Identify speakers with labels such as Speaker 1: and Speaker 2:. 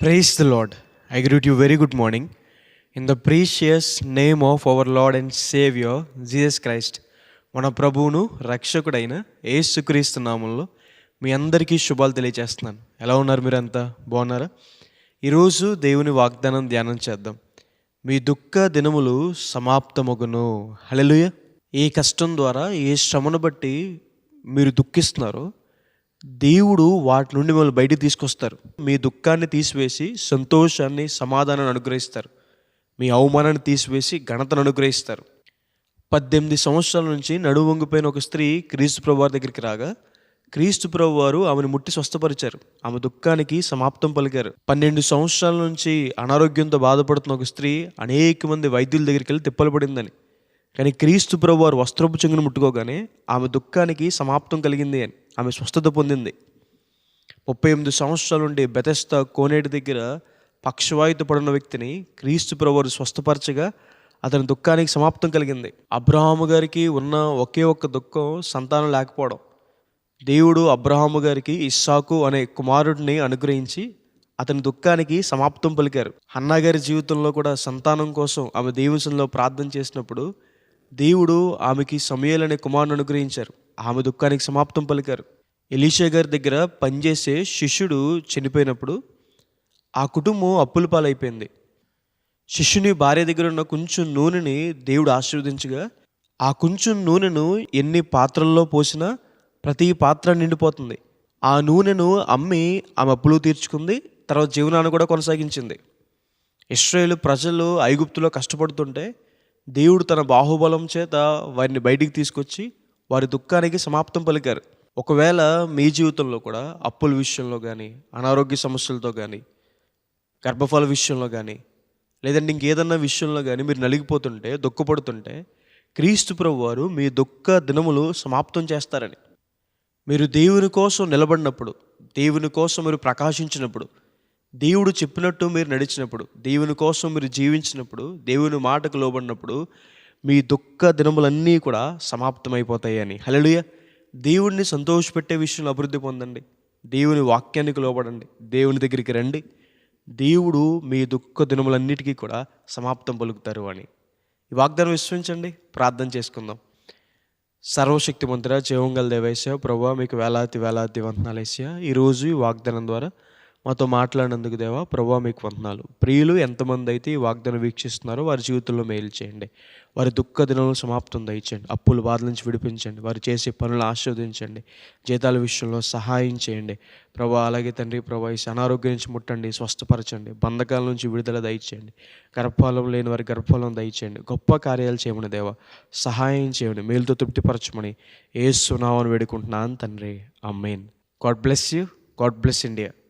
Speaker 1: Praise the Lord. I greet you very good morning. In the precious name of our Lord and Savior, Jesus Christ, మన ప్రభువును రక్షకుడైన యేసుక్రీస్తు నామంలో మీ అందరికీ శుభాలు తెలియజేస్తున్నాను. ఎలా ఉన్నారు మీరంతా? బాగున్నారా? ఈరోజు దేవుని వాగ్దానం ధ్యానం చేద్దాం. మీ దుఃఖ దినములు సమాప్తమగును. హల్లెలూయా. ఏ కష్టం ద్వారా, ఏ శ్రమను బట్టి మీరు దుఃఖిస్తున్నారో దేవుడు వాటి నుండి మిమ్మల్ని బయటికి తీసుకొస్తారు. మీ దుఃఖాన్ని తీసివేసి సంతోషాన్ని, సమాధానాన్ని అనుగ్రహిస్తారు. మీ అవమానాన్ని తీసివేసి ఘనతను అనుగ్రహిస్తారు. 18 సంవత్సరాల నుంచి నడుము వంగిపోయిన ఒక స్త్రీ క్రీస్తు ప్రభు వారి దగ్గరికి రాగా క్రీస్తు ప్రభు వారు ఆమెను ముట్టి స్వస్థపరిచారు. ఆమె దుఃఖానికి సమాప్తం పలికారు. 12 సంవత్సరాల నుంచి అనారోగ్యంతో బాధపడుతున్న ఒక స్త్రీ అనేక మంది వైద్యుల దగ్గరికి వెళ్ళి తిప్పలు పడిందని, కానీ క్రీస్తు ప్రభు వారు వస్త్రపు చెంగును ముట్టుకోగానే ఆమె దుఃఖానికి సమాప్తం కలిగింది అని ఆమె స్వస్థత పొందింది. 38 సంవత్సరాల నుండి బెతెస్దా కోనేటి దగ్గర పక్షవాయుతో పడిన వ్యక్తిని క్రీస్తు ప్రభు వారు స్వస్థపరచగా అతని దుఃఖానికి సమాప్తం కలిగింది. అబ్రహాము గారికి ఉన్న ఒకే ఒక్క దుఃఖం సంతానం లేకపోవడం. దేవుడు అబ్రహాము గారికి ఇస్సాకు అనే కుమారుడిని అనుగ్రహించి అతని దుఃఖానికి సమాప్తం పలికారు. హన్నా గారి జీవితంలో కూడా సంతానం కోసం ఆమె దేవునిలో ప్రార్థన చేసినప్పుడు దేవుడు ఆమెకి సమూయేలు అనే కుమారుని అనుగ్రహించారు. ఆమె దుఃఖానికి సమాప్తం పలికారు. ఎలీషా గారి దగ్గర పనిచేసే శిష్యుడు చనిపోయినప్పుడు ఆ కుటుంబం అప్పుల పాలైపోయింది. శిష్యుని భార్య దగ్గర ఉన్న కొంచెం నూనెని దేవుడు ఆశీర్వదించగా ఆ కొంచెం నూనెను ఎన్ని పాత్రల్లో పోసినా ప్రతి పాత్ర నిండిపోతుంది. ఆ నూనెను అమ్మి ఆమె అప్పులు తీర్చుకుంది. తర్వాత జీవనాన్ని కూడా కొనసాగించింది. ఇశ్రాయేలు ప్రజలు ఐగుప్తులో కష్టపడుతుంటే దేవుడు తన బాహుబలం చేత వారిని బయటికి తీసుకొచ్చి వారి దుఃఖానికి సమాప్తం పలికారు. ఒకవేళ మీ జీవితంలో కూడా అప్పుల విషయంలో కానీ, అనారోగ్య సమస్యలతో కానీ, గర్భఫల విషయంలో కానీ, లేదంటే ఇంకేదన్నా విషయంలో కానీ మీరు నలిగిపోతుంటే, దుఃఖపడుతుంటే క్రీస్తు ప్రభు వారు మీ దుఃఖ దినములు సమాప్తం చేస్తారని. మీరు దేవుని కోసం నిలబడినప్పుడు, దేవుని కోసం మీరు ప్రకాశించినప్పుడు, దేవుడు చెప్పినట్టు మీరు నడిచినప్పుడు, దేవుని కోసం మీరు జీవించినప్పుడు, దేవుని మాటకు లోబడినప్పుడు మీ దుఃఖ దినములన్నీ కూడా సమాప్తమైపోతాయి అని. హల్లెలూయా. దేవుడిని సంతోషపెట్టే విషయంలో అభివృద్ధి పొందండి. దేవుని వాక్యానికి లోబడండి. దేవుని దగ్గరికి రండి. దేవుడు మీ దుఃఖ దినములన్నిటికీ కూడా సమాప్తం పలుకుతారు అని. ఈ వాగ్దానం విశ్వసించండి. ప్రార్థన చేసుకుందాం. సర్వశక్తిమంతుడా, జీవంగల దేవేశ్వర ప్రభువా, మీకు వేలాది వేలాది వందనాలు యేసయ్యా. ఈరోజు ఈ వాగ్దానం ద్వారా మాతో మాట్లాడినందుకు దేవా ప్రభువా మీకు వందనాలు. ప్రియులు ఎంతమంది అయితే ఈ వాగ్దానం వీక్షిస్తున్నారో వారి జీవితంలో మేలు చేయండి. వారి దుఃఖ దినములు సమాప్తం దయచేయండి. అప్పుల బాధ నుంచి విడిపించండి. వారు చేసే పనులు ఆశీర్వదించండి. జీతాల విషయంలో సహాయం చేయండి ప్రభువా. అలాగే తండ్రి ప్రభువా, ఈ అనారోగ్యం నుంచి ముట్టండి, స్వస్థపరచండి. బంధకాల నుంచి విడుదల దయచేయండి. గర్భఫలం లేని వారి గర్భఫలం దయచేయండి. గొప్ప కార్యాలు చేయమని దేవా సహాయం చేయండి. మేలుతో తృప్తిపరచమని యేసు నామమున వేడుకుంటున్నాను తండ్రి. ఆమేన్. God bless you. God bless India.